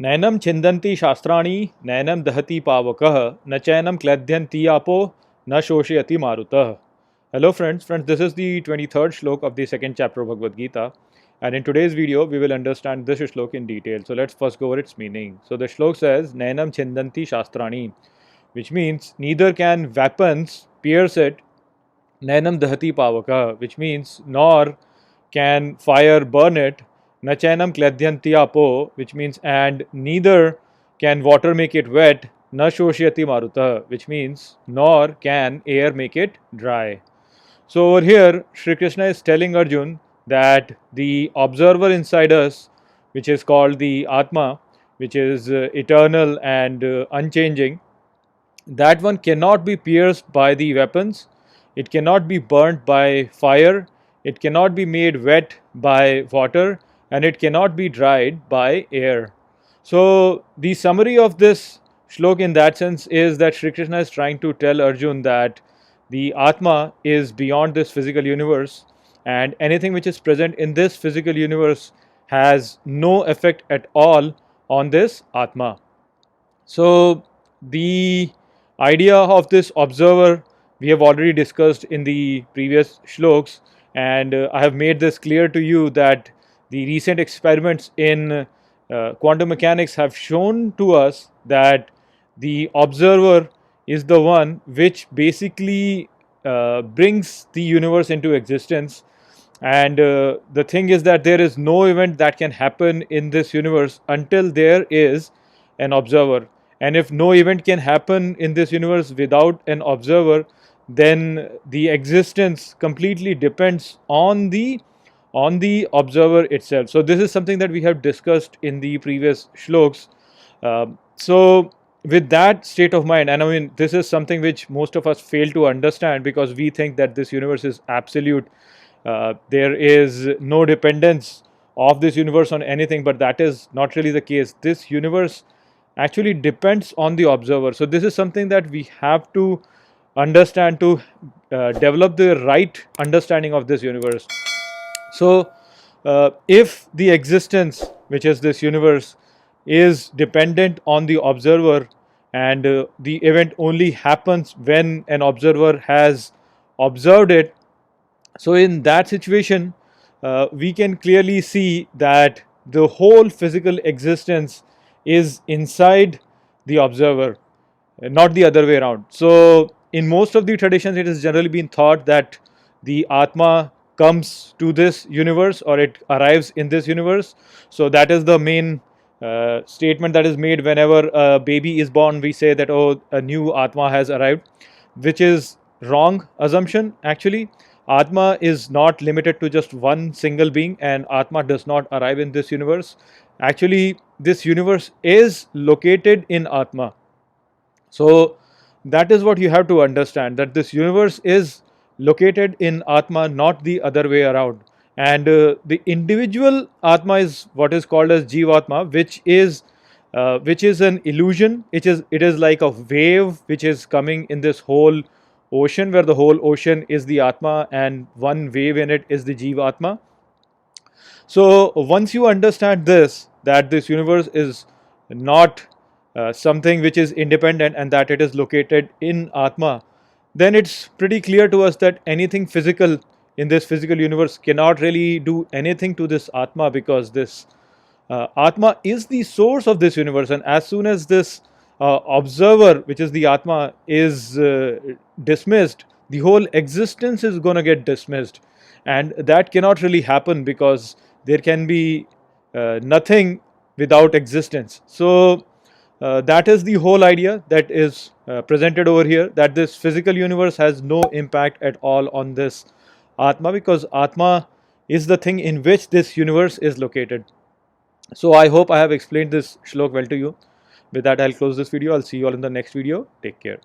नैनं छिन्दन्ति शास्त्राणि नैनं दहति पावकः न चैनं क्लद्यन्ति आपो न शोषयति मारुतः. Hello friends, this is the 23rd shlok of the second chapter of Bhagavad Gita, and in today's video we will understand this shlok in detail. So let's first go over its meaning. So the shlok says Nainam Chindanti Shastrani, which means neither can weapons pierce it. Nainam Dahati Pavaka, which means nor can fire burn it. Nachainam Kladyanti Apo, which means and neither can water make it wet. Na Shoshyati Maruta, which means nor can air make it dry. So over here, Shri Krishna is telling Arjun that the observer inside us, which is called the Atma, which is eternal and unchanging, that one cannot be pierced by the weapons, it cannot be burnt by fire, it cannot be made wet by water, and it cannot be dried by air. So the summary of this shlok in that sense is that Shri Krishna is trying to tell Arjun that the Atma is beyond this physical universe, and anything which is present in this physical universe has no effect at all on this Atma. So the idea of this observer we have already discussed in the previous shloks, and I have made this clear to you that the recent experiments in quantum mechanics have shown to us that the observer is the one which basically brings the universe into existence. And the thing is that there is no event that can happen in this universe until there is an observer. And if no event can happen in this universe without an observer, then the existence completely depends on the observer itself. So this is something that we have discussed in the previous shloks. So with that state of mind, and I mean this is something which most of us fail to understand because we think that this universe is absolute. There is no dependence of this universe on anything, but that is not really the case. This universe actually depends on the observer. So this is something that we have to understand to develop the right understanding of this universe. So if the existence, which is this universe, is dependent on the observer, and the event only happens when an observer has observed it, so in that situation we can clearly see that the whole physical existence is inside the observer, not the other way around. So in most of the traditions it has generally been thought that the Atma comes to this universe or it arrives in this universe. So that is the main statement that is made whenever a baby is born. We say that, oh, a new Atma has arrived, which is wrong assumption. Actually, Atma is not limited to just one single being, and Atma does not arrive in this universe. Actually, this universe is located in Atma. So that is what you have to understand, that this universe is located in Atma, not the other way around. And the individual Atma is what is called as Jivatma, which is an illusion. It is like a wave which is coming in this whole ocean, where the whole ocean is the Atma and one wave in it is the Jivatma. So once you understand this, that this universe is not something which is independent and that it is located in Atma, then it's pretty clear to us that anything physical in this physical universe cannot really do anything to this Atma, because this Atma is the source of this universe, and as soon as this observer, which is the Atma, is dismissed, the whole existence is going to get dismissed, and that cannot really happen because there can be nothing without existence. So that is the whole idea that is presented over here, that this physical universe has no impact at all on this Atma, because Atma is the thing in which this universe is located. So I hope I have explained this shlok well to you. With that, I'll close this video. I'll see you all in the next video. Take care.